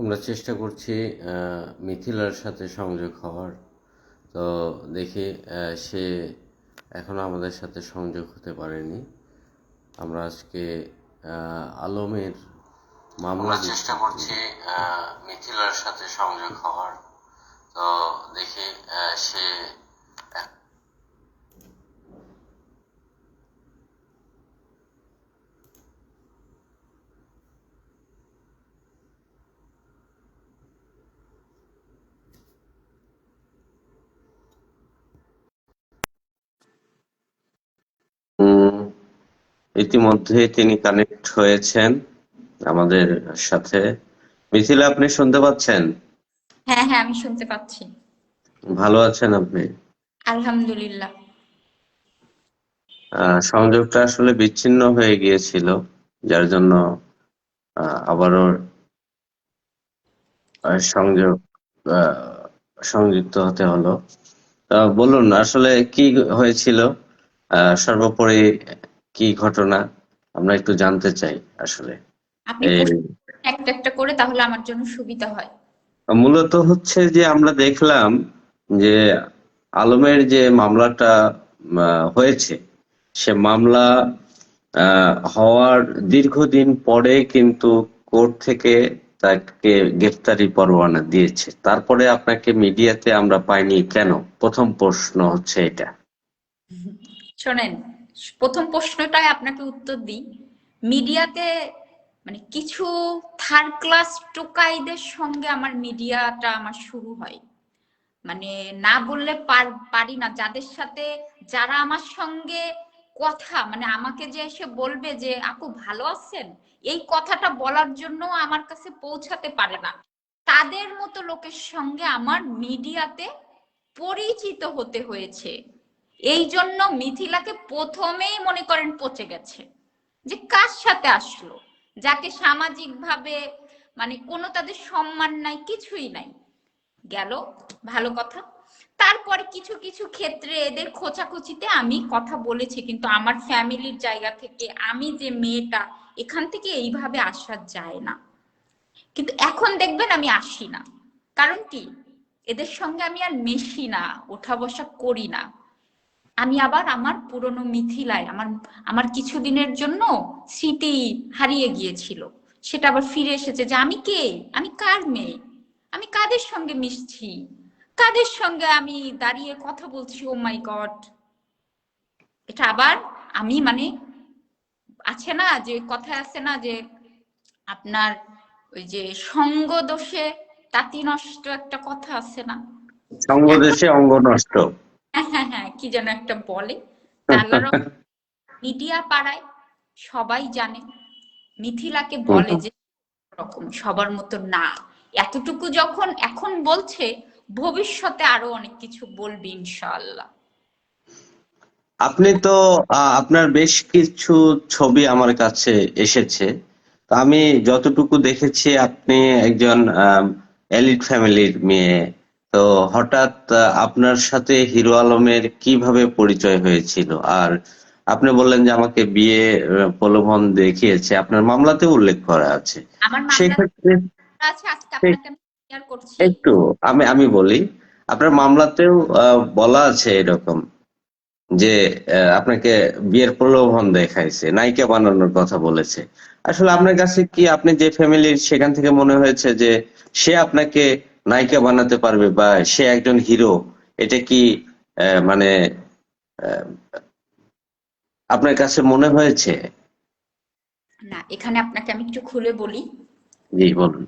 আমরা চেষ্টা করছি মিথিলার সাথে সংযোগ হওয়ার। তো দেখি সে এখনো আমাদের সাথে সংযোগ হতে পারেনি। আমরা আজকে আলমের মামলা চেষ্টা করছি মিথিলার সাথে সংযোগ হওয়ার। তো দেখি সে ইতিমধ্যে তিনি কানেক্ট হয়েছেন আমাদের সাথে। মিথিলা, আপনি শুনতে পাচ্ছেন? হ্যাঁ হ্যাঁ, আমি শুনতে পাচ্ছি। ভালো আছেন আপনি? আলহামদুলিল্লাহ। সংযোগটা আসলে বিচ্ছিন্ন হয়ে গিয়েছিল, যার জন্য আবারও সংযোগ সংযুক্ত হতে হলো। বলুন আসলে কি হয়েছিল, সর্বোপরি কি ঘটনা আমরা একটু জানতে চাই আসলে। আপনি এই প্রশ্ন একটা একটা করে, তাহলে আমার জন্য সুবিধা হয়। মূলত হচ্ছে যে আমরা দেখলাম যে আলমের যে মামলাটা হয়েছে, সে মামলা হওয়ার দীর্ঘদিন পরে কিন্তু কোর্ট থেকে তাকে গ্রেফতারি পরোয়ানা দিয়েছে। তারপরে আপনাকে মিডিয়াতে আমরা পাইনি কেন? প্রথম প্রশ্ন হচ্ছে এটা। শোনেন, প্রথম প্রশ্নটাই আপনাকে উত্তর দিই। মিডিয়াতে মানে কিছু থার্ড ক্লাস টোকাইদের সঙ্গে আমার মিডিয়াটা আমার শুরু হয়। মানে না বললে পারি না, যাদের সাথে যারা আমার সঙ্গে কথা মানে আমাকে যে এসে বলবে যে আপু ভালো আছেন, এই কথাটা বলার জন্য আমার কাছে পৌঁছাতে পারে না, তাদের মতো লোকের সঙ্গে আমার মিডিয়াতে পরিচিত হতে হয়েছে। এই জন্য মিথিলাকে প্রথমেই মনে করেন পচে গেছে যে কার সাথে আসলো, যাকে সামাজিক ভাবে মানে কোনো তাদের সম্মান নাই, কিছুই নাই। গেল, ভালো কথা। তারপরে কিছু কিছু ক্ষেত্রে এদের খোঁচাখুচিতে আমি কথা বলেছি, কিন্তু আমার ফ্যামিলির জায়গা থেকে আমি যে মেয়েটা, এখান থেকে এইভাবে আসা যায় না। কিন্তু এখন দেখবেন আমি আসি না। কারণ কি, এদের সঙ্গে আমি আর মেশি না, ওঠা বসা করি না। আমি আবার আমার পুরনো মিথিলায় আমার আমার কিছুদিনের জন্য স্মৃতি হারিয়ে গিয়েছিল, সেটা আবার ফিরে এসেছে যে আমি কে, আমি কার মেয়ে, আমি কাদের সঙ্গে মিশছি, কাদের সঙ্গে আমি দাঁড়িয়ে কথা বলছি। ও মাই গড, এটা আবার আমি মানে আছে না যে কথায় আছে না যে আপনার ওই যে সঙ্গ দোষে তাঁতি নষ্ট, একটা কথা আছে না? এখন সঙ্গদেশে অঙ্গ নষ্ট। হ্যাঁ হ্যাঁ হ্যাঁ, কি যেন একটা বলে। তা আল্লাহর মিডিয়া পাড়ায় সবাই জানে মিথিলাকে বলে যে রকম সবার মতো না। এতটুকু যখন এখন বলছে, ভবিষ্যতে আরো অনেক কিছু বলবে ইনশাআল্লাহ। আপনি তো আপনার বেশ কিছু ছবি আমার কাছে এসেছে। তো আমি যতটুকু দেখেছি আপনি একজন এলিট ফ্যামিলির মেয়ে। তো হঠাৎ আপনার সাথে হিরো আলমের কিভাবে পরিচয় হয়েছিল? আর আপনি বললেন যে আমাকে বিয়ে প্রলোভন দেখিয়েছে, আপনার মামলাতে উল্লেখ করা আছে। আমার মামলা সেক্ষেত্রে আছে, আজকে আপনাকে আমি শেয়ার করছি। একটু আমি আমি বলি, আপনার মামলাতেও বলা আছে এরকম যে আপনাকে বিয়ের প্রলোভন দেখাইছে, নায়িকা বানানোর কথা বলেছে। আসলে আপনার কাছে কি, আপনি যে ফ্যামিলির, সেখান থেকে মনে হয়েছে যে সে আপনাকে নায়িকা বানাতে পারবে বা সে একজন হিরো? এটা কি মানে আহ, আপনার কাছে মনে হয়েছে? না, এখানে আপনাকে আমি একটু খুলে বলি। জি বলুন।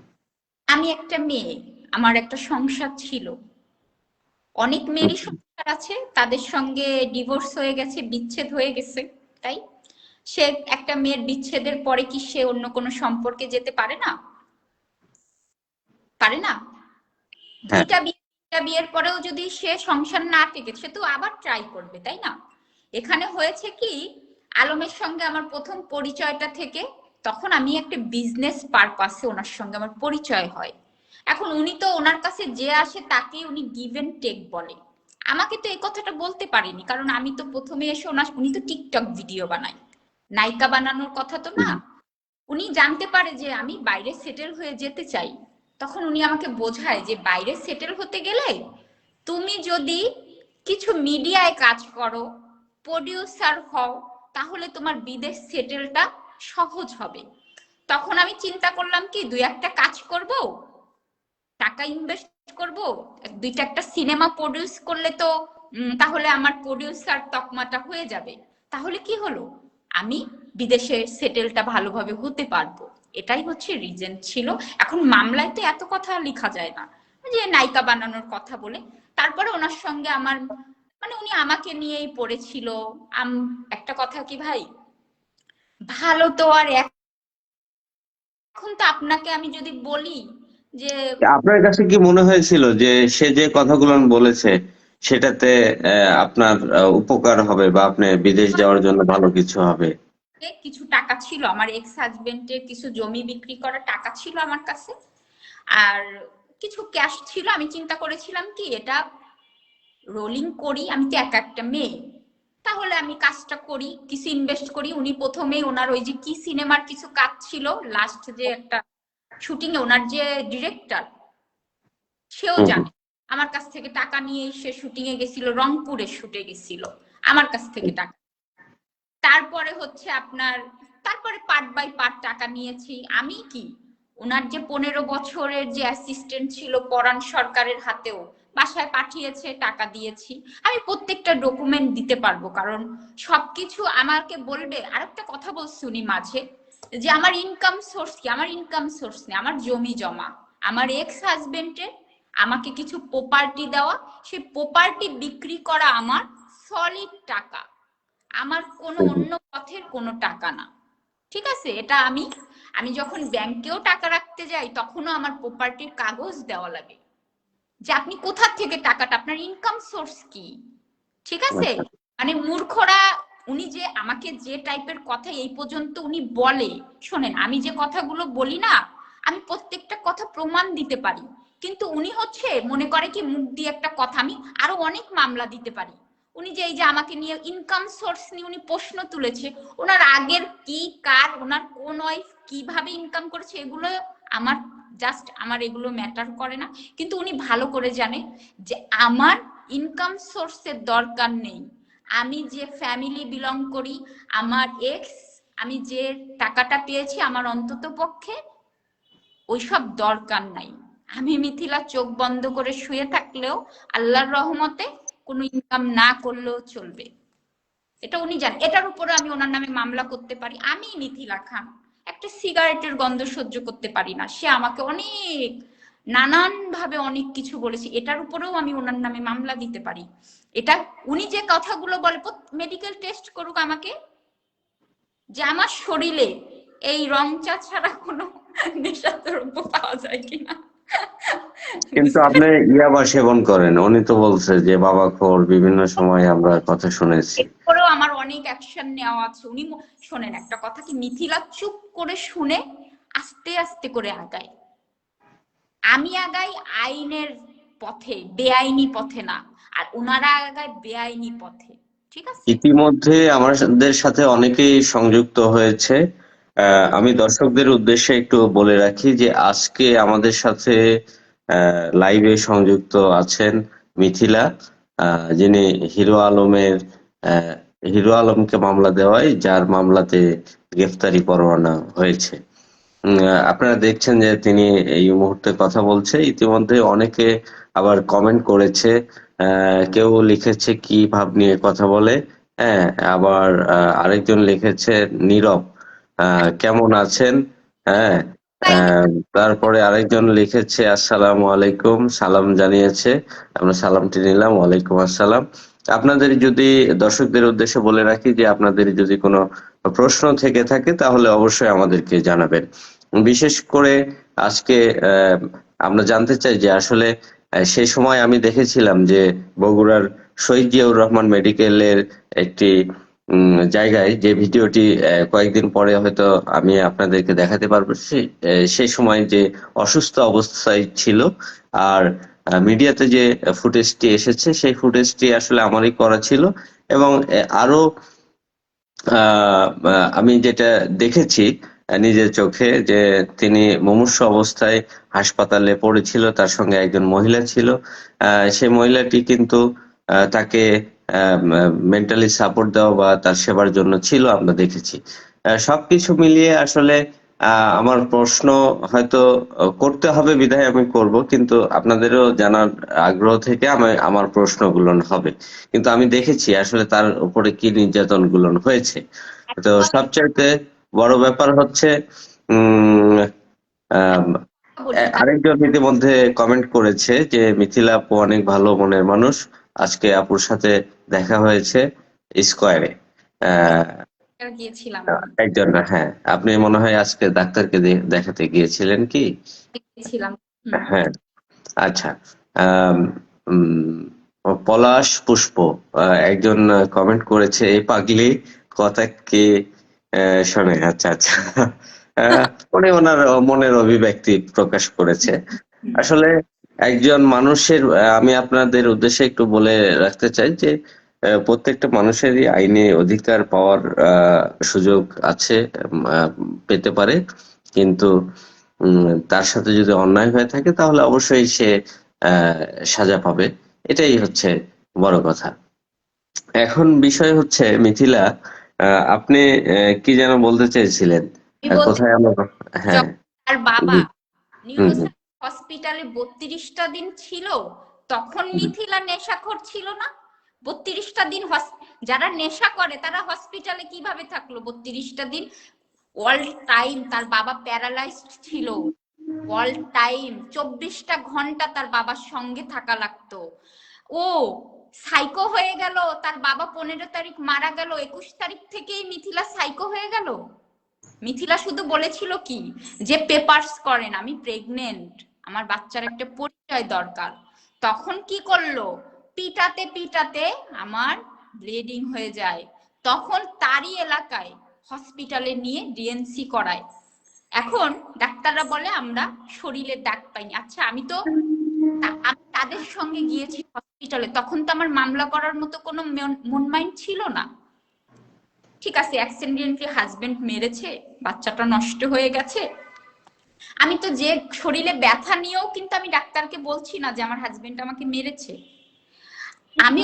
আমি একটা মেয়ে, আমার একটা সংসার ছিল। অনেক মেয়েরই সংসার আছে, তাদের সঙ্গে ডিভোর্স হয়ে গেছে, বিচ্ছেদ হয়ে গেছে। তাই সে একটা মেয়ের বিচ্ছেদের পরে কি সে অন্য কোনো সম্পর্কে যেতে পারে না? পারে না। হ্যাঁ। তিনটা বিয়ের পরেও যদি সে সংসার না টেকে, সে তো আবার ট্রাই করবে, তাই না? এখানে হয়েছে কি, আলমের সঙ্গে আমার প্রথম পরিচয়টা থেকে তখন আমি একটা বিজনেস পারপাসে ওনার সঙ্গে আমার পরিচয় হয়। এখন উনি তো ওনার কাছে যে আসে তাকে উনি গিভ এন্ড টেক বলে। আমাকে তো এই কথাটা বলতে পারেনি, কারণ আমি তো প্রথমে এসে উনি তো টিকটক ভিডিও বানায়, নায়িকা বানানোর কথা তো না। উনি জানতে পারে যে আমি বাইরে সেটেল হয়ে যেতে চাই, তখন উনি আমাকে বোঝায় যে বাইরে সেটেল হতে গেলে তুমি যদি কিছু মিডিয়ায় কাজ করো, প্রডিউসার হও, তাহলে তোমার বিদেশ সেটেলটা সহজ হবে। তখন আমি চিন্তা করলাম কি, দুই একটা কাজ করব, টাকা ইনভেস্ট করব, দুইটা একটা সিনেমা প্রডিউস করলে তো তাহলে আমার প্রডিউসার তকমাটা হয়ে যাবে। তাহলে কি হলো, আমি বিদেশে সেটেলটা ভালোভাবে হতে পারবো। এটাই হচ্ছে রিজন ছিল। এখন মামলায় তো এত কথা লেখা যায় না, যে নায়িকা বানানোর কথা বলে। তারপরে ওনার সঙ্গে আমার মানে উনি আমাকে নিয়েই পড়েছিল। একটা কথা কি ভাই, ভালো তো আর এখন তো আপনাকে আমি যদি বলি যে আপনার কাছে কি মনে হয়েছিল যে সে যে কথাগুলো বলেছে সেটাতে আপনার উপকার হবে বা আপনি বিদেশ যাওয়ার জন্য ভালো কিছু হবে? কিছু টাকা ছিল, আমার এক্স হাজবেন্ডের কিছু জমি বিক্রি করার টাকা ছিল আমার কাছে, আর কিছু ক্যাশ ছিল। আমি চিন্তা করেছিলাম কি, এটা রোলিং করি, আমি তো একা একটা মেয়ে, তাহলে আমি কাজটা করি, কিছু ইনভেস্ট করি। উনি প্রথমেই ওনার ওই যে কি সিনেমার কিছু কাজ ছিল, লাস্ট যে একটা শুটিং এ ওনার যে ডিরেক্টর, সেও হুম, হুম। জানে আমার কাছ থেকে টাকা নিয়ে সে শুটিং এ গেছিল, রংপুরে শুটে গেছিল আমার কাছ থেকে টাকা। তারপরে হচ্ছে আপনার, তারপরে পার্ট বাই পার্ট টাকা নিয়েছি আমি। কি ওনার যে 15 বছরের যে অ্যাসিস্ট্যান্ট ছিল পরাণ সরকারের হাতেও বাসায় পাঠিয়েছে, টাকা দিয়েছি। আমি প্রত্যেকটা ডকুমেন্ট দিতে পারবো, কারণ সবকিছু আমাকে বলবে। আরেকটা কথা বলছি উনি মাঝে, যে আমার ইনকাম সোর্স কি, আমার ইনকাম সোর্স নেই, আমার জমি জমা, আমার এক্স হাজবেন্ডের আমাকে কিছু প্রপার্টি দেওয়া, সেই প্রপার্টি বিক্রি করা আমার সলিড টাকা, আমার কোনো হুম, হুম। অন্য পথের কোনো টাকা না। ঠিক আছে, এটা আমি আমি যখন ব্যাংকেও টাকা রাখতে যাই তখনও আমার প্রপার্টির কাগজ দেওয়া লাগে, যে আপনি কোথা থেকে টাকাটা, আপনার ইনকাম সোর্স কি। ঠিক আছে, আচ্ছা। মানে মূর্খরা। উনি যে আমাকে যে টাইপের কথা এই পর্যন্ত উনি বলে, শোনেন আমি যে কথাগুলো বলি না, আমি প্রত্যেকটা কথা প্রমাণ দিতে পারি। কিন্তু উনি হচ্ছে মনে করে কি মুখ দিয়ে একটা কথা, আমি আরো অনেক মামলা দিতে পারি। উনি যে এই যে আমাকে নিয়ে ইনকাম সোর্স নিয়ে উনি প্রশ্ন তুলেছে, ওনার আগের কি কার, ওনার কোন ওয়াইফ কিভাবে ইনকাম করেছে, এগুলো আমার জাস্ট আমার এগুলো ম্যাটার করে না। কিন্তু উনি ভালো করে জানে যে আমার ইনকাম সোর্সের দরকার নেই। আমি যে ফ্যামিলি বিলং করি, আমার এক্স, আমি যে টাকাটা পেয়েছি, আমার অন্তত পক্ষে ওইসব দরকার নাই। আমি মিথিলা চোখ বন্ধ করে শুয়ে থাকলেও আল্লাহর রহমতে কোনো ইনকাম না করলেও চলবে। এটা উনি জানেন। এটার উপরে আমি ওনার নামে মামলা করতে পারি। আমি মিথিলা খান একটা সিগারেটের গন্ধ সহ্য করতে পারি না, সে আমাকে অনেক নানান ভাবে অনেক কিছু বলেছে, এটার উপরেও আমি ওনার নামে মামলা দিতে পারি। এটা উনি যে কথাগুলো বলে, মেডিকেল টেস্ট করুক আমাকে, যে আমার শরীরে এই রং চা ছাড়া কোনো নেশাদ্রব্য পাওয়া যায় কিনা। কিন্তু বুঝতে আপনি ইয়াবা সেবন করেন, উনি তো বলছে যে বাবা খোর, বিভিন্ন সময় আমরা কথা শুনেছি। এরপরেও আমার অনেক অ্যাকশন নেওয়া আছে। উনি শোনেন একটা কথা কি, মিথিলা চুপ করে শুনে আস্তে আস্তে করে আগায়। আমি আগাই আইনের পথে, বেআইনি পথে না। আর ওনারা আগায় বেআইনি পথে। ঠিক আছে। ইতিমধ্যে আমাদের সাথে অনেকেই সংযুক্ত হয়েছে। আমি দর্শকদের উদ্দেশ্যে একটু বলে রাখি যে আজকে আমাদের সাথে লাইভে সংযুক্ত আছেন মিথিলা, যিনি হিরো আলমের আহ, হিরো আলমকে মামলা দেওয়ায়, যার মামলাতে গ্রেফতারি পরোয়ানা হয়েছে। আপনারা দেখছেন যে তিনি এই মুহূর্তে কথা বলছে। ইতিমধ্যে অনেকে আবার কমেন্ট করেছে, কেউ লিখেছে কি ভাব নিয়ে কথা বলে। হ্যাঁ, আবার আরেকজন লিখেছে নীরব, কেমন আছেন? হ্যাঁ। আহ, তারপরে আরেকজন লিখেছে আসসালামু আলাইকুম, সালাম জানিয়েছে। আমরা সালামটি নিলাম, ওয়ালাইকুম আসসালাম। আপনাদের যদি, দর্শকদের উদ্দেশ্যে বলে রাখি যে আপনাদের যদি কোনো প্রশ্ন থেকে থাকে তাহলে অবশ্যই আমাদেরকে জানাবেন। বিশেষ করে আজকে আমরা জানতে চাই যে আসলে সেই সময় আমি দেখেছিলাম যে বগুড়ার শহীদ জিয়াউর রহমান মেডিকেলের একটি জায়গায় যে ভিডিওটি কয়েকদিন পরে হয়তো আমি আপনাদেরকে দেখাতে পারবো, সেই সময় যে অসুস্থ অবস্থায় ছিল। আর মিডিয়াতে যে ফুটেজটি এসেছে সেই ফুটেজটি আসলে আমারই করা ছিল। এবং আরো আমি যেটা দেখেছি নিজের চোখে যে তিনি মুমূর্ষু অবস্থায় হাসপাতালে পড়েছিল, তার সঙ্গে একজন মহিলা ছিল। সেই মহিলাটি কিন্তু তাকে মেন্টালি সাপোর্ট দেওয়া বা তার সেবার জন্য ছিল, আমরা দেখেছি। সবকিছু মিলিয়ে আসলে আমার প্রশ্ন হয়তো করতে হবে বিধায় আমি করব, কিন্তু আপনাদেরও জানার আগ্রহ থেকে আমার প্রশ্নগুলো হবে। কিন্তু আমি দেখেছি আসলে তার উপরে কি নির্যাতন গুলো হয়েছে। তো সবচাইতে বড় ব্যাপার হচ্ছে উম আম, বলি আরেকজন ইতিমধ্যে কমেন্ট করেছে যে মিথিলা আপু অনেক ভালো মনের মানুষ, আজকে আপুর সাথে দেখা হয়েছে স্কয়ারে। গিয়েছিলাম, আমি একজন, হ্যাঁ, আপনি মনে হয় আজকে ডাক্তারকে দেখাতে গিয়েছিলেন কি? গিয়েছিলাম। হুম। হ্যাঁ, আচ্ছা। আম, উম, পলাশ পুষ্প একজন কমেন্ট করেছে, এই পাগলি কথা কে শোনে। আচ্ছা আচ্ছা। উনি ওনার মনের অভিব্যক্তি প্রকাশ করেছে। হুম। আসলে একজন মানুষের আমি আপনাদের উদ্দেশ্যে একটু বলে রাখতে চাই যে প্রত্যেকটা মানুষেরই আইনি অধিকার পাওয়ার সুযোগ আছে, পেতে পারে। কিন্তু তার সাথে যদি অন্যায় হয়ে থাকে তাহলে অবশ্যই সে সাজা পাবে। এটাই হচ্ছে বড় কথা। এখন বিষয় হচ্ছে মিথিলা, আপনি কি যেন বলতে চেয়েছিলেন? আমি বলতে কোথায় আমার, হ্যাঁ, যখন তার বাবা জি, হুম হুম, নিউরোসাইন্স হসপিটালে 32টা দিন ছিল, তখন হুম। মিথিলা নেশাখোর ছিল না? 32টা দিন যারা নেশা করে তারা হসপিটালে কিভাবে থাকলো 32টা দিন? অল টাইম তার বাবা প্যারালাইজড ছিল, অল টাইম 24টা ঘন্টা তার বাবার সঙ্গে থাকা লাগতো। ও সাইকো হয়ে গেল, তার বাবা 15 তারিখ মারা গেল, 21 তারিখ থেকেই মিথিলা সাইকো হয়ে গেল? মিথিলা শুধু বলেছিল কি যে পেপারস করেন, আমি প্রেগনেন্ট, আমার বাচ্চার একটা পরিচয় দরকার। তখন কি করলো? পিটাতে পিটাতে আমার ব্লিডিং হয়ে যায়, তখন তারই এলাকায় হসপিটালে নিয়ে ডিএনসি করায়। এখন ডাক্তাররা বলে আমরা শরীরের দাগ পাইনি। আচ্ছা, আমি তাদের সঙ্গে গিয়েছি হসপিটালে, তখন তো আমার মামলা করার মতো কোনো মন মাইন্ড ছিল না। ঠিক আছে, অ্যাক্সিডেন্টলি হাজবেন্ড মেরেছে, বাচ্চাটা নষ্ট হয়ে গেছে, আমি তো যে শরীরে ব্যথা নিয়েও কিন্তু আমি ডাক্তারকে বলছি না যে আমার হাজবেন্ড আমাকে মেরেছে। আমি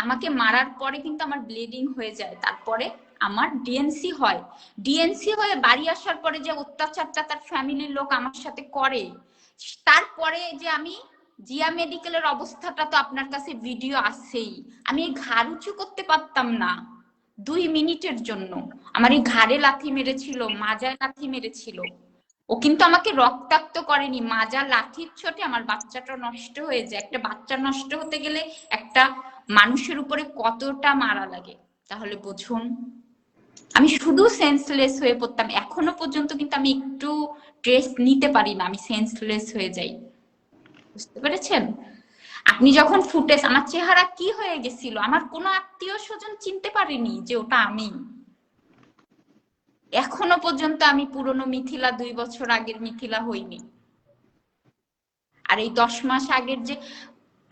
আমাকে মারার পরে কিন্তু আমার ব্লিডিং হয়ে যায়, তারপরে আমার ডিএনসি হয়। ডিএনসি হয়ে বাড়ি আসার পরে যে অত্যাচারটা তার ফ্যামিলির লোক আমার সাথে করে, তারপরে যে আমি জিয়া মেডিকেলের অবস্থাটা তো আপনার কাছে ভিডিও আছেই, আমি ঘাড় উঁচু করতে পারতাম না 2 মিনিটের জন্য। আমার এই ঘাড়ে লাথি মেরেছিল, মাজায় লাথি মেরেছিল। ও কিন্তু আমাকে রক্তাক্ত করেনি, মাজা লাঠির চোটে আমার বাচ্চাটা নষ্ট হয়ে যায়। একটা বাচ্চা নষ্ট হতে গেলে একটা মানুষের উপরে কতটা মারা লাগে তাহলে বুঝুন। আমি শুধু সেন্সলেস হয়ে পড়তাম, এখনো পর্যন্ত কিন্তু আমি একটু স্ট্রেস নিতে পারি না, আমি সেন্সলেস হয়ে যাই। বুঝতে পেরেছেন? আপনি যখন ফুটেজ, আমার চেহারা কি হয়ে গেছিল, আমার কোনো আত্মীয় স্বজন চিনতে পারেনি যে ওটা আমি। এখনো পর্যন্ত আমি পুরনো মিথিলা, 2 বছর আগের মিথিলা হইনি। আর এই 10 মাস আগের যে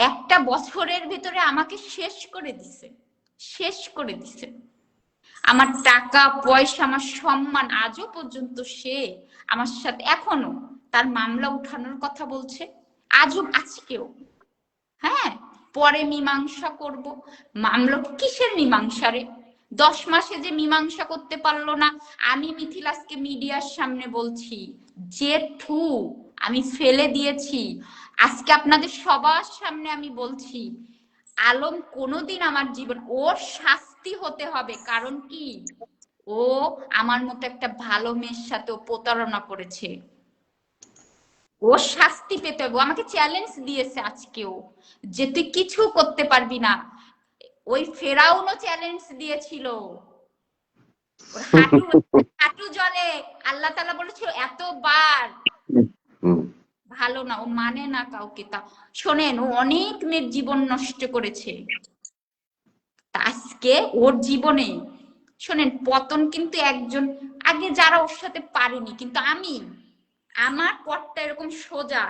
একটা বছরের ভিতরে আমাকে শেষ করে দিছে, শেষ করে দিছে। আমার টাকা পয়সা, আমার সম্মান, আজও পর্যন্ত সে আমার সাথে এখনো তার মামলা উঠানোর কথা বলছে, আজও, আজকেও। হ্যাঁ, পরে মীমাংসা করব। মামলা কিসের মীমাংসা রে? 10 মাসে যে মীমাংসা করতে পারলো না। আমি মিথিলাসকে মিডিয়ার সামনে বলছি যে আমি ফেলে দিয়েছি। আজকে আপনাদের সবার সামনে আমি বলছি, আলম কোনোদিন আমার জীবন, ওর শাস্তি হতে হবে। কারণ কি, ও আমার মতো একটা ভালো মেয়ের সাথে প্রতারণা করেছে, ও শাস্তি পেতে হবে। আমাকে চ্যালেঞ্জ দিয়েছে আজকেও যে তুই কিছু করতে পারবি না। ওই ফেরাউনও চ্যালেঞ্জ দিয়েছিল, ওর হাঁটু হাঁটু জলে আল্লাহ তাআলা বলেছিল এতবার, ভালো না, ও মানে না কাউকে। তা শোনেন, ও অনেক মেয়ের জীবন নষ্ট করেছে। আজকে ওর জীবনে শোনেন, পতন কিন্তু একজন, আগে যারা ওর সাথে পারেনি, কিন্তু আমি, আমার পথটা এরকম সোজা,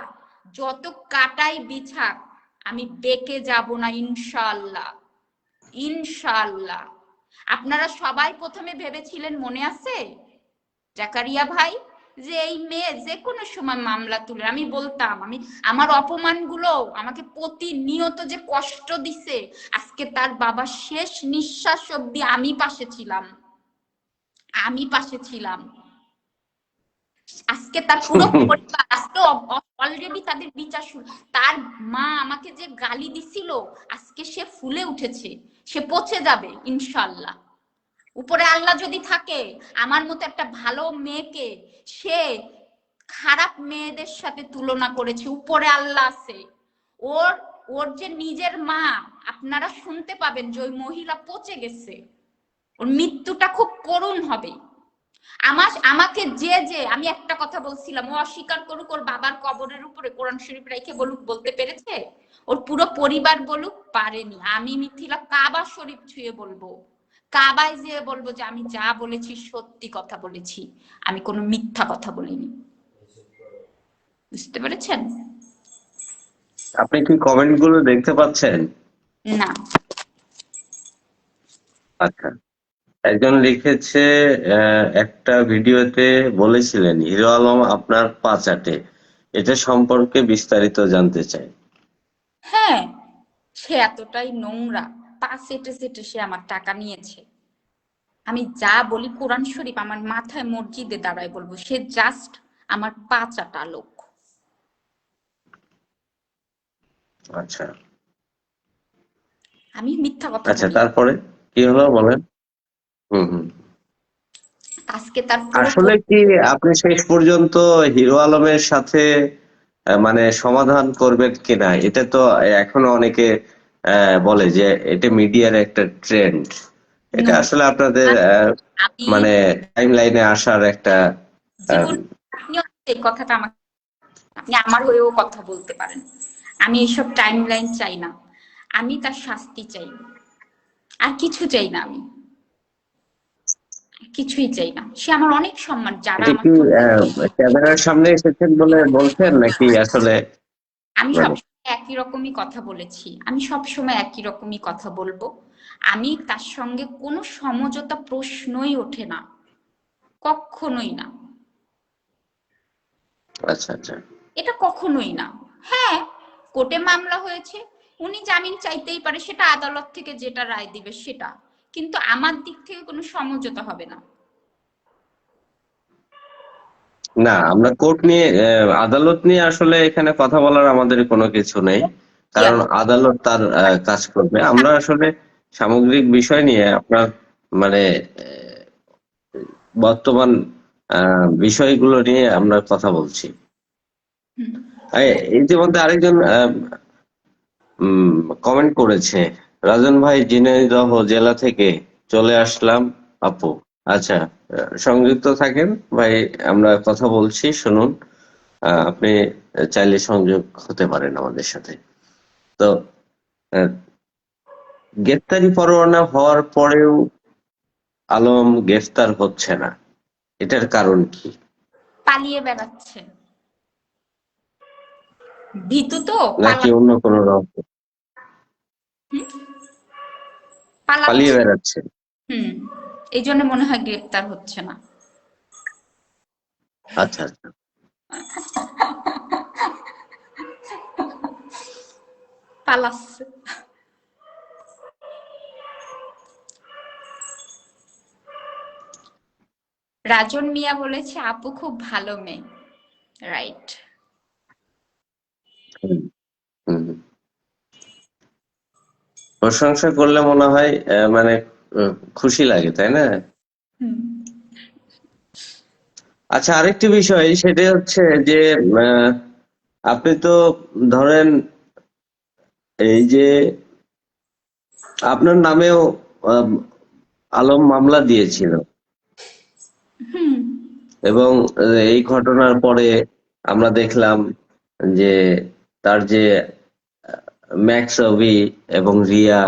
যত কাটাই বিছাক আমি বেঁকে যাব না, ইনশাআল্লাহ, ইনশাআল্লাহ। আপনারা সবাই প্রথমে ভেবেছিলেন, মনে আছে, জাকারিয়া ভাই, যে এই মেয়ে যে কোনো সময় মামলা তুলে। আমি বলতাম, আমি আমার অপমানগুলো আমাকে প্রতিনিয়ত যে কষ্ট দিছে, আজকে তার বাবা শেষ নিঃশ্বাস অব্দি আমি পাশে ছিলাম, আমি পাশে ছিলাম। আজকে তার পুরো পরিবার আজকে অলরেডি তাদের বিচার শুরু। তার মা আমাকে যে গালি দিছিল, আজকে সে ফুলে উঠেছে, সে পচে যাবে ইনশাল্লাহ। উপরে আল্লাহ যদি থাকে, আমার মতো একটা ভালো মেয়েকে সে খারাপ মেয়েদের সাথে তুলনা করেছে। উপরে আল্লাহ আছে, ওর ওর যে নিজের মা, আপনারা শুনতে পাবেন যে ওই মহিলা পচে গেছে, ওর মৃত্যুটা খুব করুণ হবে। আমাকে যে আমি একটা কথা বলছিলাম, ও অস্বীকার করুক, ওর বাবার কবরের উপরে কোরআন শরীফ রেখে বলুক, বলতে পেরেছে? ওর পুরো পরিবার বলুক, পারেনি। আমি মিথিলা কাবা শরীফ ছুঁয়ে বলবো, কাবায় যেয়ে বলবো যে আমি যা বলেছি সত্যি কথা বলেছি, আমি কোনো মিথ্যা কথা বলিনি। বুঝতে পেরেছেন? আপনি কি কমেন্ট গুলো দেখতে পাচ্ছেন? না। আচ্ছা, একজন লিখেছে একটা ভিডিওতে বলেছিলেন হিরো আলম আপনার পা চাটে, এটা সম্পর্কে বিস্তারিত জানতে চাই। হ্যাঁ, সে এতটাই নোংরা, পা সেটে সেটে সে আমার টাকা নিয়েছে। আমি যা বলি কোরআন শরীফ আমার মাথায় মসজিদে দাঁড়ায় বলবো, সে জাস্ট আমার পা চাটা লোক। আচ্ছা আমি মিথ্যা কথা আচ্ছা, বলি? তারপরে কি হলো বলেন। হুম হুম। আজকে তার পুরো আসলে কি আপনি শেষ পর্যন্ত হিরো আলমের সাথে মানে সমাধান করবেন কিনা, এটা তো এখনো অনেকে বলে যে এটা মিডিয়ার একটা ট্রেন্ড। এটা নো, আসলে আপনাদের আমি মানে টাইম লাইনে আসার একটা জীবন, আপনিও এই কথাটা আমাকে, আপনি আমার হয়েও কথা বলতে পারেন। আমি এইসব টাইম লাইন চাই না, আমি তার শাস্তি চাই, আর কিছু চাই না। আমি কিছুই চাই না। সে আমার অনেক সম্মান, যারা এটা আমার কি ক্যামেরার সামনে এসেছেন বলে বলছেন নাকি আসলে আমি মানে? সবসময় একই রকমই কথা বলেছি, আমি সবসময় একই রকমই কথা বলবো। আমি তার সঙ্গে কোনো সমঝোতা প্রশ্নই ওঠে না, কখনোই না। আচ্ছা আচ্ছা। এটা কখনোই না। হ্যাঁ, কোর্টে মামলা হয়েছে, উনি জামিন চাইতেই পারে, সেটা আদালত থেকে যেটা রায় দিবে সেটা, কিন্তু আমার দিক থেকে কোনো সমঝোতা হবে না। না, আমরা কোর্ট নিয়ে আদালত নিয়ে আসলে এখানে কথা বলার আমাদের কোনো কিছু নেই, কি কারণ আছে? আদালত তার কাজ করবে। আমরা আসলে সামগ্রিক বিষয় নিয়ে আপনার মানে বর্তমান বিষয়গুলো নিয়ে আমরা কথা বলছি। হুম। ইতিমধ্যে আরেকজন কমেন্ট করেছে, রাজন ভাই ঝিনাইদহ জেলা থেকে চলে আসলাম আপু। আচ্ছা, সংযুক্ত থাকেন ভাই, আমরা কথা বলছি, শুনুন। আপনি চাইলে সংযোগ হতে পারেন আমাদের সাথে। তো আহ, গ্রেফতারি পরোয়ানা হওয়ার পরেও আলম গ্রেফতার হচ্ছে না, এটার কারণ কি? পালিয়ে বেড়াচ্ছে, ভীতু তো নাকি অন্য কোনো রহস্য? পালিয়ে পালাচ্ছে। বেড়াচ্ছে? হুম, এই জন্য মনে হয় গ্রেফতার হচ্ছে না। আচ্ছা আচ্ছা। পালাচ্ছে। রাজন মিয়া বলেছে আপু খুব ভালো মেয়ে, রাইট। হুম, হুম। প্রশংসা করলে মনে হয় মানে খুশি লাগে, তাই না? হুম। আচ্ছা, আরেকটি বিষয় সেটা হচ্ছে যে আহ, আপনি তো ধরেন এই যে আপনার নামেও আম, আলম মামলা দিয়েছিল, হুম। এবং এই ঘটনার পরে আমরা দেখলাম যে তার যে ম্যাক্স রবি এবং রিয়া,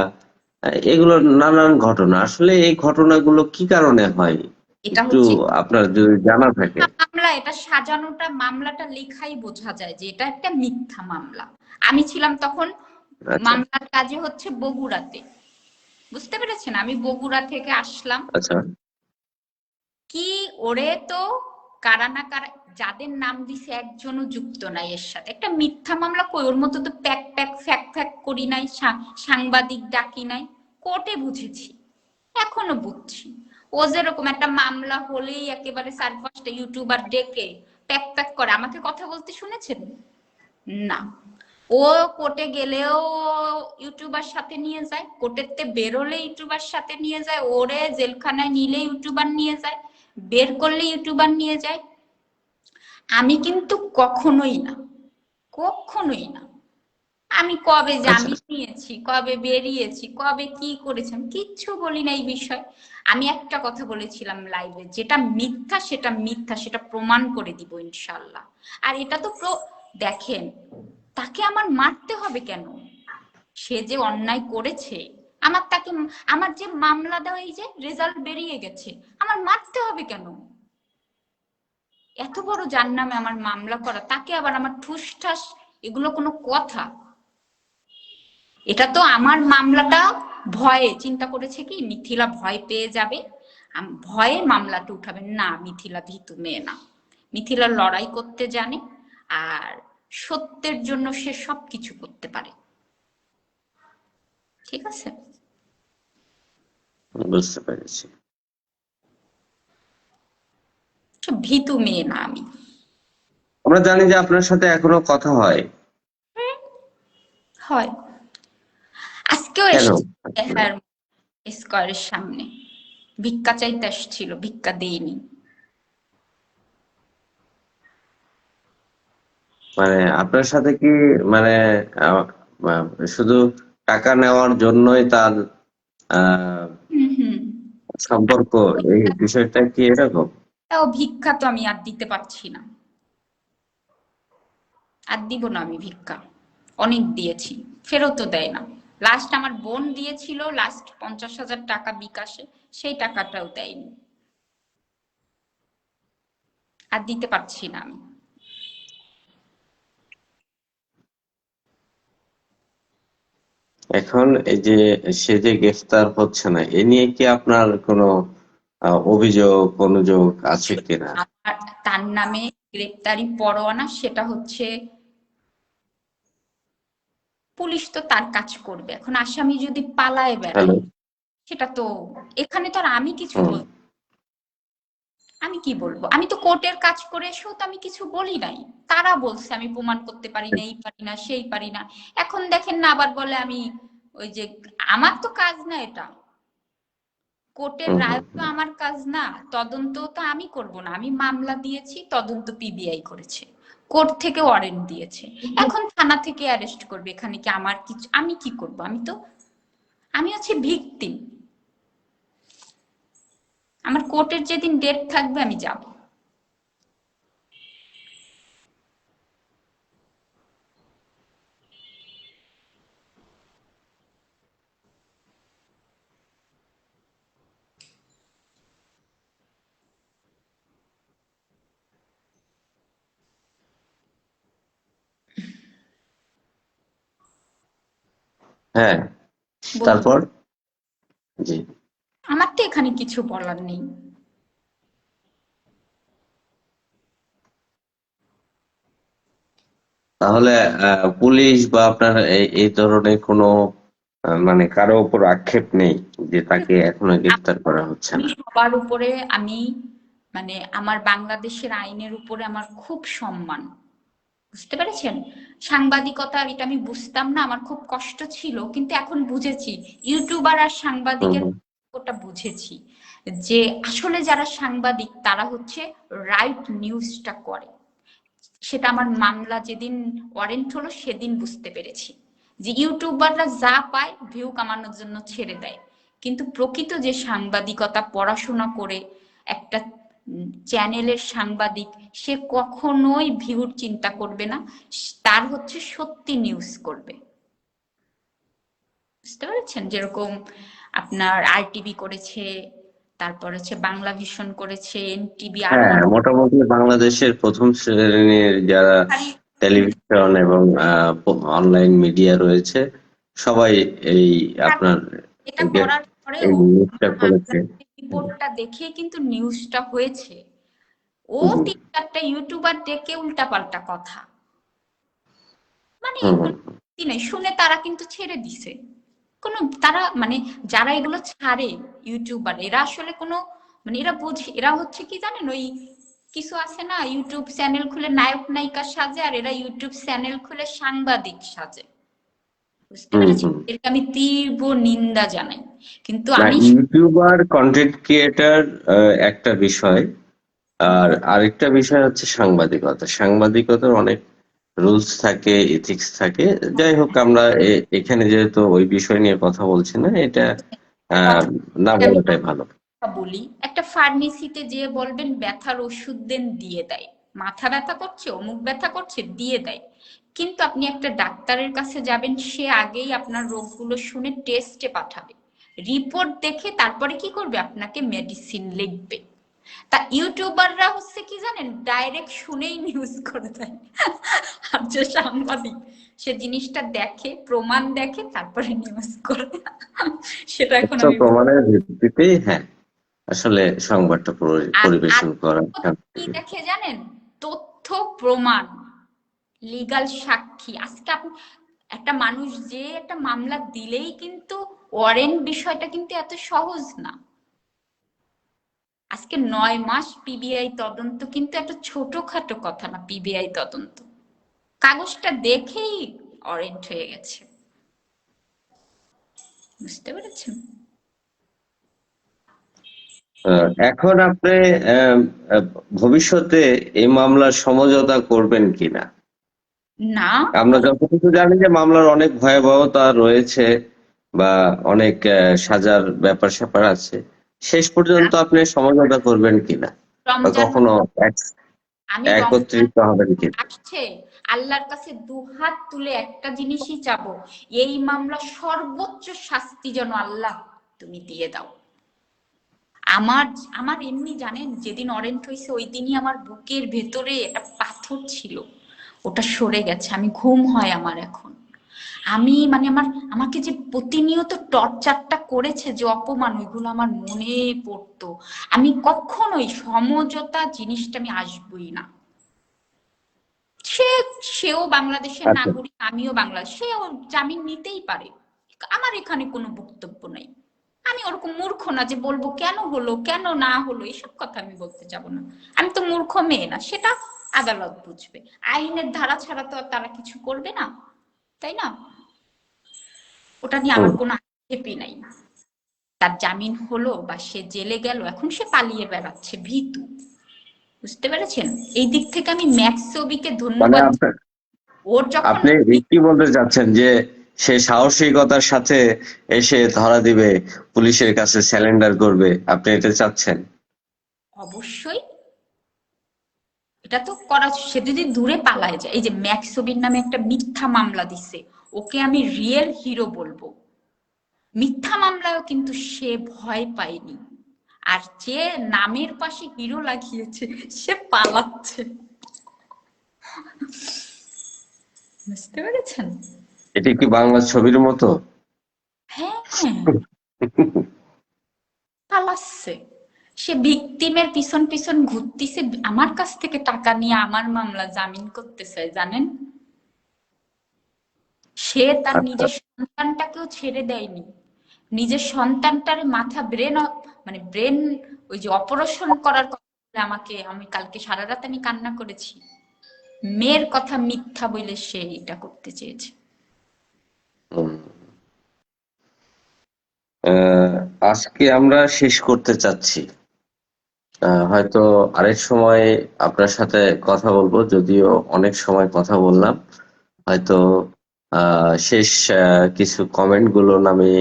এগুলো নানান ঘটনা, আসলে এই ঘটনাগুলো কি কারণে হয় এটা একটু হচ্ছে আপনার যদি জানা থাকে। মামলা, এটা সাজানোটা, মামলাটা লেখাই বোঝা যায় যে এটা একটা মিথ্যা মামলা। আমি ছিলাম তখন, আচ্ছা মামলার কাজে হচ্ছে বগুড়াতে, বুঝতে পেরেছেন? আমি বগুড়া থেকে আসলাম, আচ্ছা। কি ওরে তো কারা না কারা যাদের নাম দিছে একজনও যুক্ত নাই এর সাথে। একটা মিথ্যা মামলা কই, ওর মতো তো প্যাক প্যাক ফ্যাক ফ্যাক করি নাই, সাংবাদিক ডাকি নাই, কোর্টে বুঝেছি, এখনো বুঝছি। ও যেরকম একটা মামলা হলেই একেবারে 4-5টা ইউটিউবার ডেকে প্যাক প্যাক করে। আমাকে কথা বলতে শুনেছেন? না। ও কোর্টে গেলেও ইউটিউবার সাথে নিয়ে যায়, কোর্টের বেরোলে ইউটিউবার সাথে নিয়ে যায়, ওরে জেলখানায় নিলে ইউটিউবার নিয়ে যায়, বের করলে ইউটিউবার নিয়ে যায়। আমি কিন্তু কখনোই না, কখনোই না। আমি কবে আচ্ছা, জামিন নিয়েছি, কবে বেরিয়েছি, কবে কি করেছি, কিচ্ছু বলি না এই বিষয়। আমি একটা কথা বলেছিলাম লাইভে, যেটা মিথ্যা সেটা মিথ্যা, সেটা প্রমাণ করে দিব ইনশাল্লাহ। আর এটা তো দেখেন, তাকে আমার মারতে হবে কেন? সে যে অন্যায় করেছে, আমার যে মামলা দেওয়া, এই যে রেজাল্ট বেরিয়ে গেছে, আমার মারতে হবে কেন? এত বড় যার নামে আমার মামলা করা, তাকে আবার আমার ঠুস ঠাস, এগুলো কোনো কথা? এটা তো আমার মামলাটা ভয়ে চিন্তা করেছে কি মিথিলা ভয় পেয়ে যাবে, ভয়ে মামলাটা উঠাবে না। মিথিলা ভীতু মেয়ে না, মিথিলা লড়াই করতে জানে, আর সত্যের জন্য সে সবকিছু করতে পারে। ঠিক আছে? বুঝতে পেরেছি। ভীতু মেয়ে না আমি। আমরা জানি যে আপনার সাথে এখনো কথা হয়। হয়, আজকেও কেন? এসেছে হ্যাঁ স্কয়ারের সামনে, ভিক্ষা চাইতে আসছিল, ভিক্ষা দেয়নি। মানে আপনার সাথে কি, মানে আহ, আহ, শুধু টাকা নেওয়ার জন্যই তার আহ হুম হুম। সম্পর্ক, এই বিষয়টা কি এরকম? তাও ভিক্ষা তো আমি আর দিতে পারছি না, আর দিব না আমি ভিক্ষা। অনেক দিয়েছি, ফেরতও দেয় না। লাস্ট আমার বোন দিয়েছিল লাস্ট 50,000 টাকা বিকাশে, সেই টাকাটাও দেয়নি। আর দিতে পারছি না আমি। এখন এই যে সে যে গ্রেফতার হচ্ছে না, এ নিয়ে কি আপনার কোনো অভিযোগ অনুযোগ আছে কিনা? আমার তার নামে গ্রেপ্তারি পরোয়ানা, সেটা হচ্ছে পুলিশ তো তার কাজ করবে। এখন আসামি যদি পালায় হ্যালো। বেড়ায়, সেটা তো এখানে তো আর আমি কিছু হুম। বল, আমি কি বলবো? আমি তো কোর্টের কাজ করে এসেও তো আমি কিছু বলি নাই। তারা বলছে আমি প্রমাণ করতে পারি না, এই পারি না, সেই পারি না। এখন দেখেন না আবার বলে আমি ওই যে, আমার তো কাজ না এটা, কোর্টের হুম। রায় তো হুম। আমার কাজ না, তদন্ত তো আমি করব না। আমি মামলা দিয়েছি, তদন্ত পিবিআই করেছে, কোর্ট থেকে ওয়ারেন্ট দিয়েছে, এখন থানা থেকে অ্যারেস্ট করবে। এখানে কি আমার কিছু, আমি কি করব? আমি হচ্ছে ভিকটিম। আমার কোর্টের যেদিন ডেট থাকবে আমি যাব। হ্যাঁ, বলুন, তারপর? জি। আমার তো এখানে কিছু বলার নেই। তাহলে পুলিশ বা আপনার এই ধরনের কোনো মানে কারো উপর আক্ষেপ নেই যে তাকে এখনো গ্রেফতার করা হচ্ছে আমি না? সবার উপরে, আমি মানে আমার বাংলাদেশের আইনের উপরে আমার খুব সম্মান। বুঝতে পেরেছেন? সাংবাদিকতা, এটা আমি বুঝতাম না, আমার খুব কষ্ট ছিল, কিন্তু এখন বুঝেছি। ইউটিউবার আর হুম। সাংবাদিকের হুম। ওটা বুঝেছি, যে আসলে যারা সাংবাদিক তারা হচ্ছে রাইট নিউজটা করে। সেটা আমার মামলা যেদিন ওয়ারেন্ট হলো সেদিন বুঝতে পেরেছি, যে ইউটিউবাররা যা পায় ভিউ কামানোর জন্য ছেড়ে দেয়, কিন্তু প্রকৃত যে সাংবাদিকতা পড়াশোনা করে একটা চ্যানেলের সাংবাদিক, সে কখনোই ভিউর চিন্তা করবে না, তার হচ্ছে সত্যি নিউজ করবে। বুঝতে পেরেছেন? যেরকম আপনার আরটিভি করেছে, তারপর হচ্ছে বাংলা ভিশন করেছে, এনটিভি, আরো হ্যাঁ, অনেক। মোটামুটি বাংলাদেশের প্রথম শ্রেণীর যারা টেলিভিশন এবং অনলাইন মিডিয়া রয়েছে, সবাই এই আপনার এটা করার পরেও এই নিউজটা আমার মামলা করেছে। রিপোর্টটা দেখে কিন্তু নিউজটা হয়েছে। ও হুম 3-4টা ইউটিউবার ডেকে উল্টাপাল্টা কথা, মানে হুম কোনো ভিত্তি নেই, শুনে তারা কিন্তু ছেড়ে দিছে। কোনো তারা মানে যারা এগুলো ছাড়ে ইউটিউবার, এরা আসলে কোনো মানে এরা বোঝে, এরা হচ্ছে কি জানেন, ওই কিছু আছে না ইউটিউব চ্যানেল খুলে নায়ক নায়িকা সাজে, আর এরা ইউটিউব চ্যানেল খুলে সাংবাদিক সাজে। বুঝতে হুম পেরেছি, হুম। এদেরকে আমি তীব্র নিন্দা জানাই। কিন্তু না, আমি ইউটিউবার কন্টেন্ট ক্রিয়েটার একটা বিষয়, আর আরেকটা বিষয় হচ্ছে সাংবাদিকতা। সাংবাদিকতার অনেক রুলস থাকে, এথিক্স থাকে। যাই হোক, আমরা এখানে যেহেতু ওই বিষয় নিয়ে কথা বলছি না, এটা আহ কথা না আমি বলাটাই ভালো। বলি, একটা ফার্মেসিতে যেয়ে বলবেন ব্যথার ওষুধ দেন, দিয়ে দেয়। মাথা ব্যথা করছে, অমুক ব্যথা করছে, দিয়ে দেয়। কিন্তু আপনি একটা ডাক্তারের কাছে যাবেন, সে আগেই আপনার রোগগুলো শুনে টেস্টে পাঠাবে, রিপোর্ট দেখে তারপরে কি করবে, আপনাকে মেডিসিন লিখবে। তা ইউটিউবাররা হচ্ছে কি জানেন, ডাইরেক্ট শুনেই নিউজ করে দেয়। আর যে সাংবাদিক, সে জিনিসটা দেখে, প্রমাণ দেখে, তারপরে নিউজ করে। সেটা এখন তথ্য আমি প্রমাণের ভিত্তিতেই, হ্যাঁ, আসলে সংবাদটা আর আর পরিবেশন করা। কি দেখে জানেন, তথ্য প্রমাণ, লিগ্যাল সাক্ষী। আজকে আপনি একটা মানুষ যে একটা মামলা দিলেই কিন্তু ওয়ারেন্ট, বিষয়টা কিন্তু এত সহজ না। আজকে 9 মাস পিবিআই তদন্ত কিন্তু একটা ছোটখাটো কথা না। পিবিআই তদন্ত, কাগজটা দেখেই ওয়ারেন্ট হয়ে গেছে। বুঝতে পেরেছেন? এখন আপনি আহ, আহ, ভবিষ্যতে এই মামলার সমঝোতা করবেন কিনা? না, আমরা যতটুকু জানি যে মামলার অনেক ভয়াবহতা রয়েছে, বা অনেক সাজার ব্যাপার স্যাপার আছে। শেষ পর্যন্ত আপনি সমঝোতা করবেন কিনা, বা রমজান কখনো আমি রমজান একত্রিত হবেন কিনা? আসছে, আল্লাহর কাছে দুহাত তুলে একটা জিনিসই চাবো, এই মামলা সর্বোচ্চ শাস্তি যেন আল্লাহ তুমি দিয়ে দাও। আমার আমার এমনি জানেন, যেদিন অরেন্ট হয়েছে ওই দিনই আমার বুকের ভেতরে একটা পাথর ছিল, ওটা সরে গেছে। আমি ঘুম হয় আমার এখন। আমি মানে আমাকে যে প্রতিনিয়ত টর্চারটা করেছে, যে অপমান, ওইগুলো আমার মনে পড়তো। আমি কখনোই সমঝোতা জিনিসটা আমি আসবই না। সে সেও বাংলাদেশের আচ্ছা। নাগরিক, আমিও বাংলাদেশ, সেও জামিন নিতেই পারে। আমার এখানে কোনো বক্তব্য নাই। আমি ওরকম মূর্খ না যে বলবো কেন হলো কেন না হলো, এইসব কথা আমি বলতে যাব না। আমি তো মূর্খ মেয়ে না, সেটা আদালত বুঝবে। আইনের ধারা ছাড়া তো আর তারা কিছু করবে না, তাই না? ওটা নিয়ে হুম। আমার কোনো আক্ষেপই নাই। তার জামিন হলো বা সে জেলে গেল, এখন সে পালিয়ে বেড়াচ্ছে ভীতু। বুঝতে পেরেছেন? এই দিক থেকে আমি ম্যাক্স ছবিকে মানে ধন্যবাদ। ওর যখন আপনি কি বলতে চাচ্ছেন যে সে সাহসিকতার সাথে এসে ধরা দিবে, পুলিশের কাছে স্যালেন্ডার করবে, আপনি এটা চাচ্ছেন? অবশ্যই এটা তো করা, সে যদি দূরে পালায় যায়। এই যে ম্যাক্সবিন নামে একটা মিথ্যা মামলা দিছে, ওকে আমি রিয়েল হিরো বলবো। মিথ্যা মামলায়ও কিন্তু সে ভয় পায়নি। আর যে নামের পাশে হিরো লাগিয়েছে, সে পালাচ্ছে। বুঝতে পেরেছেন? এটি কি বাংলা ছবির মতো? হ্যাঁ, পালাচ্ছে। সে ভিকটিমের পিছন পিছন ঘুরতেছে, আমার কাছ থেকে টাকা নিয়ে আমার মামলা জামিন করতে চায়, জানেন? সে তার আচ্ছা। নিজের সন্তানটাকেও ছেড়ে দেয়নি। নিজের সন্তানটার মাথা ব্রেন, মানে ব্রেন, ওই যে অপারেশন করার কথা বলে আমাকে, আমি কালকে সারা রাত আমি কান্না করেছি। মেয়ের কথা মিথ্যা বলে সে এটা করতে চেয়েছে। হুম। আহ, আজকে আমরা শেষ করতে চাচ্ছি। হয়তো আরেক সময় আপনার সাথে কথা বলবো, যদিও অনেক সময় কথা বললাম। হয়তো শেষ কিছু কমেন্ট গুলো আমি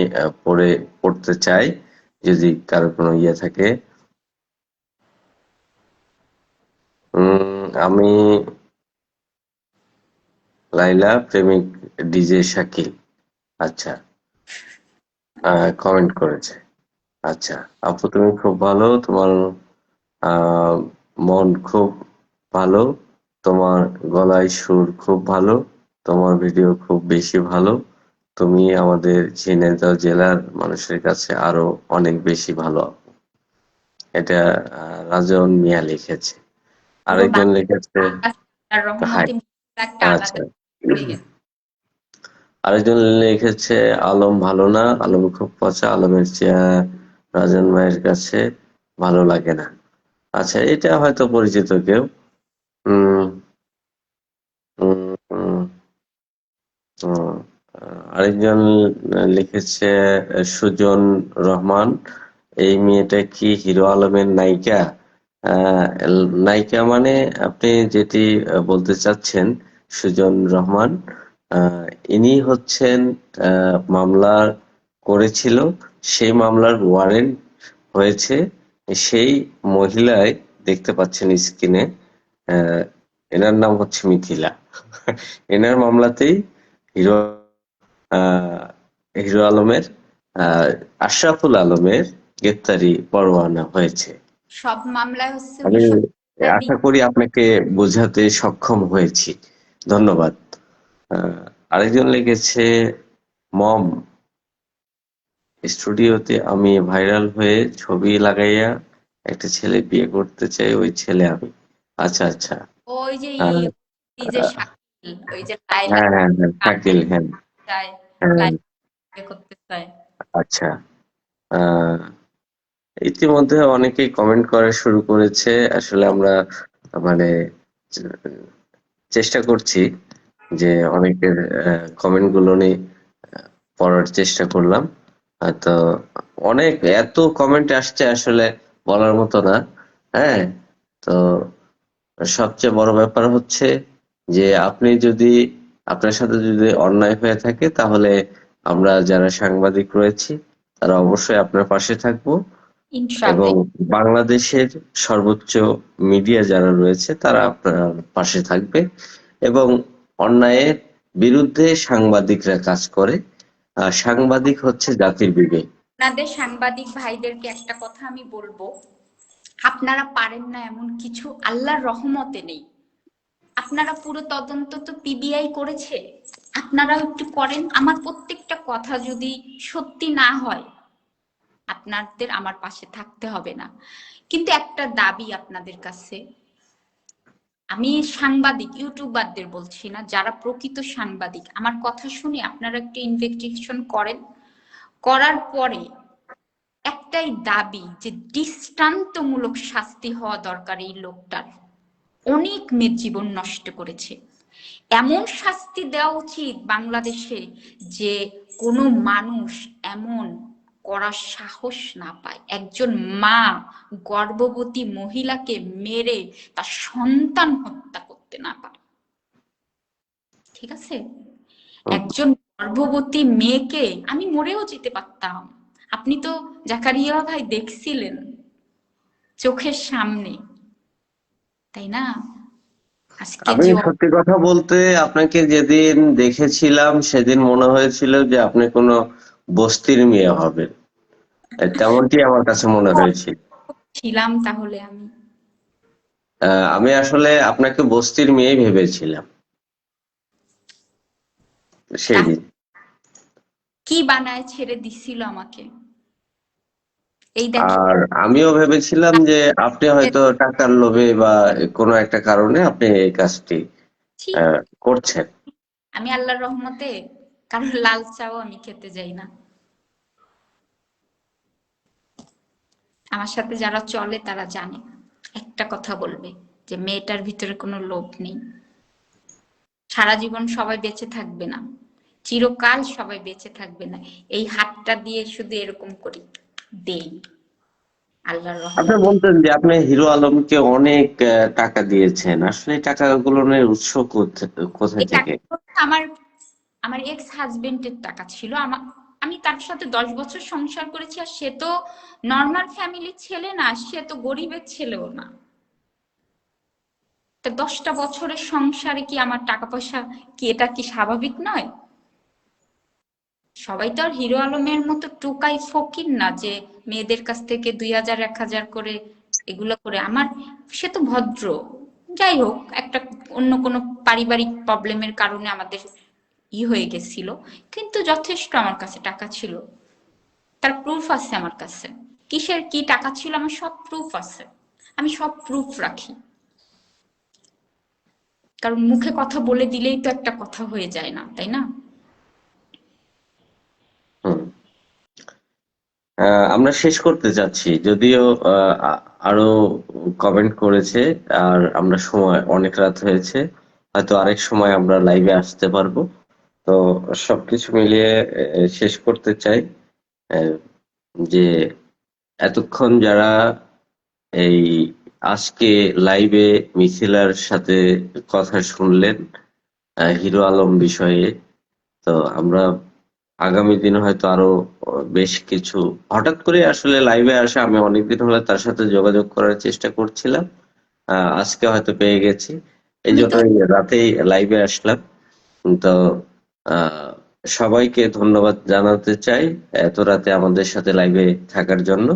পড়তে চাই, যদি কারো কোনো ইয়ে থাকে। আমি লাইলা প্রেমিক ডিজে শাকিল, আচ্ছা, কমেন্ট করেছে। আচ্ছা, আপু তুমি খুব ভালো, তোমার আহ মন খুব ভালো, তোমার গলায় সুর খুব ভালো, তোমার ভিডিও খুব বেশি ভালো, তুমি আমাদের ঝিনাইদহ জেলার মানুষের কাছে আরো অনেক বেশি ভালো আপু। এটা রাজন মিয়া লিখেছে। পুরো আরেকজন লিখেছে আল্লাহর হাই। রহমতে একটা আচ্ছা, আলাদা হয়ে গেছে। আরেকজন লিখেছে আলম ভালো না, আলম খুব পচা, আলমের চেয়ে রাজন ভাইয়ের কাছে ভালো লাগে না। আচ্ছা, এটা হয়তো পরিচিত কেউ। উম উম উম, উম, আরেকজন লিখেছে সুজন রহমান, এই মেয়েটা কি হিরো আলমের নায়িকা? নায়িকা মানে আপনি যেটি বলতে চাচ্ছেন, সুজন রহমান, আহ, ইনি হচ্ছেন মামলা করেছিল, সেই মামলার ওয়ারেন্ট হয়েছে সেই মহিলাই দেখতে পাচ্ছেন স্ক্রিনে। এনার নাম হচ্ছে মিথিলা। এনার মামলাতেই হিরো আহ, হিরো আলমের আহ, আশরাফুল আলমের গ্রেপ্তারি পরোয়ানা হয়েছে। সব মামলায় হচ্ছে উনি আমি সত্যি। আশা করি আপনাকে বোঝাতে সক্ষম হয়েছি। ধন্যবাদ। আরেকজন লিখেছে মম, স্টুডিওতে আমি ভাইরাল হয়ে ছবি লাগাইয়া একটা ছেলে বিয়ে করতে চাই, ওই ছেলে আমি। আচ্ছা আচ্ছা। ওই যে আহ, এই যে শাকিল, ওই যে লাইলা হ্যাঁ হ্যাঁ হ্যাঁ, শাকিল, হ্যাঁ চায়, হ্যাঁ। লাইলা করতে চায়। আচ্ছা, আহ, ইতিমধ্যে অনেকেই কমেন্ট করা শুরু করেছে। আসলে আমরা মানে চেষ্টা করছি যে অনেকের কমেন্ট গুলো নিয়ে পড়ার চেষ্টা করলাম। তো অনেক এত কমেন্ট আসছে আসলে বলার মতো না। হ্যাঁ, তো সবচেয়ে বড় ব্যাপার হচ্ছে যে আপনি যদি, আপনার সাথে যদি অন্যায় হয়ে থাকে তাহলে আমরা যারা সাংবাদিক রয়েছি তারা অবশ্যই আপনার পাশে থাকবো, এবং ইনশাআল্লাহ। বাংলাদেশের সর্বোচ্চ মিডিয়া যারা রয়েছে তারা আপনার পাশে থাকবে, এবং অন্যায়ের বিরুদ্ধে সাংবাদিকরা কাজ করে। সাংবাদিক হচ্ছে জাতির বিবেক। আপনাদের সাংবাদিক ভাইদেরকে একটা কথা আমি বলবো, আপনারা পারেন না এমন কিছু আল্লাহর রহমতে নেই। আপনারা পুরো তদন্ত তো পিবিআই করেছে, আপনারাও একটু করেন। আমার প্রত্যেকটা কথা যদি সত্যি না হয়, আপনাদের আমার পাশে থাকতে হবে না। কিন্তু একটা দাবি আপনাদের কাছে, আমি সাংবাদিক ইউটিউবারদের বলছি না, যারা প্রকৃত সাংবাদিক, আমার কথা শুনে আপনারা একটু ইনভেস্টিগেশন করেন। করার পরে একটাই দাবি যে দৃষ্টান্তমূলক শাস্তি হওয়া দরকার এই লোকটার। অনেক মেয়ের জীবন নষ্ট করেছে, এমন শাস্তি দেওয়া উচিত বাংলাদেশে যে কোনো মানুষ এমন করার সাহস না পায়। একজন মা গর্ভবতী মহিলাকে মেরে তার সন্তান হত্যা করতে না পারে, ঠিক আছে? একজন গর্ভবতী মেয়েকে, আমি মরেও যেতে পারতাম। আপনি তো জাকারিয়া ভাই দেখছিলেন চোখের সামনে, তাই না? আজকে আমি যে সত্যি কথা বলতে আপনাকে যেদিন দেখেছিলাম সেদিন মনে হয়েছিল যে আপনি কোনো বস্তির মেয়ে হবেন, তেমনটি আমার কাছে মনে হয়েছিল। ছিলাম তাহলে আমি? আমি আসলে আপনাকে বস্তির মেয়ে ভেবেছিলাম সেই দিন। কি বানায় ছেড়ে দিছিল আমাকে, এই দেখেন। আর আমিও ভেবেছিলাম যে আপনি হয়তো টাকার লোভে বা কোনো একটা কারণে আপনি এই কাজটি ছি, করছেন। আমি আল্লাহর রহমতে কারোর লাল চাও আমি খেতে যাই না। আমার সাথে যারা চলে তারা জানে, একটা কথা বলবে যে মেয়েটার ভিতরে কোনো লোভ নেই। সারা জীবন সবাই বেঁচে থাকবে না, চিরকাল সবাই বেঁচে থাকবে না। এই হাতটা দিয়ে শুধু এরকম করি, দেই আল্লাহর আপনি রহমতে। বলতেন যে আপনি হিরো আলমকে অনেক টাকা দিয়েছেন, আসলে এই টাকাগুলোর উৎস কোথায় এই থেকে? টাকাটা হচ্ছে আমার আমার এক্স হাজবেন্ডের টাকা ছিল। আমি তার সাথে 10 বছর সংসার করেছি, আর সে তো নর্মাল ফ্যামিলির ছেলে না, সে তো গরিবের ছেলেও না। তা 10টা বছরের সংসারে কি আমার টাকা পয়সা, কি এটা কি স্বাভাবিক নয়? সবাই তো আর হিরো আলমের মতো টোকাই ফকির না যে মেয়েদের কাছ থেকে 2000 1000 করে এগুলো করে। আমার, সে তো ভদ্র। যাই হোক, একটা অন্য কোনো পারিবারিক প্রবলেমের কারণে আমাদের হয়ে গেছিল, কিন্তু যথেষ্ট আমার কাছে টাকা ছিল, তার প্রুফ আছে আমার কাছে। কিসের কি টাকা ছিল, আমার সব প্রুফ আছে, আমি সব প্রুফ রাখি। কারণ মুখে কথা বলে দিলেই তো একটা কথা হয়ে যায় না, তাই না? হুম। আমরা শেষ করতে যাচ্ছি, যদিও আরো কমেন্ট করেছে, আর আমরা সময় অনেক রাত হয়েছে, হয়তো আরেক সময় আমরা লাইভে আসতে পারবো। তো সবকিছু মিলিয়ে শেষ করতে চাই আহ, যে এতক্ষণ যারা এই আজকে লাইভে মিছিলার সাথে কথা শুনলেন হিরো আলম বিষয়ে, তো আমরা আগামী দিনে হয়তো আরো বেশ কিছু, হঠাৎ করে আসলে লাইভে আসে, আমি অনেকদিন হলে তার সাথে যোগাযোগ করার চেষ্টা করছিলাম, আজকে হয়তো পেয়ে গেছি, এই আমি জন্য তো রাতেই লাইভে আসলাম। তো আহ, সবাইকে ধন্যবাদ জানাতে চাই এত রাতে আমাদের সাথে লাইভে থাকার জন্য।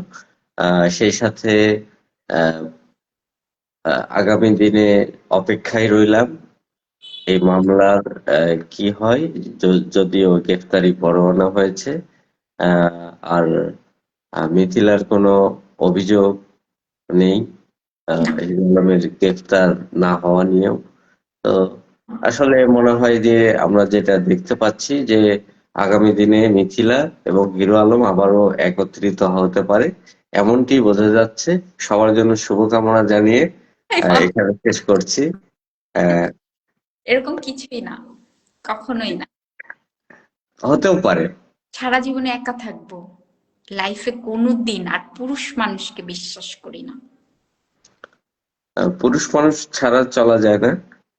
সেই সাথে আহ, আগামী দিনে অপেক্ষায় রইলাম এই মামলার কি হয়। যদিও গ্রেফতারি পরোয়ানা হয়েছে, আহ, আর মিথিলার কোনো অভিযোগ নেই না, হিরো আলমের গ্রেফতার না হওয়া নিয়েও। তো আসলে মনে হয় যে আমরা যেটা দেখতে পাচ্ছি যে আগামী দিনে মিথিলা এবং হিরো আলম আবারও একত্রিত হতে পারে, এমনটি বোঝা যাচ্ছে। সবার জন্য শুভকামনা জানিয়ে এখানে শেষ করছি। আহ, এরকম কিছুই না, কখনোই না। হতেও পারে। সারা জীবনে একা থাকবো, লাইফে কোনোদিন আর পুরুষ মানুষকে বিশ্বাস করি না। পুরুষ মানুষ ছাড়া চলা যায় না।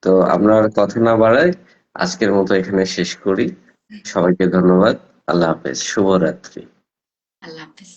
তো আমরা আর কথা না বাড়াই, আজকের মতো এখানে শেষ করি। সবাইকে ধন্যবাদ। আল্লাহ হাফেজ, শুভরাত্রি। আল্লাহ হাফেজ।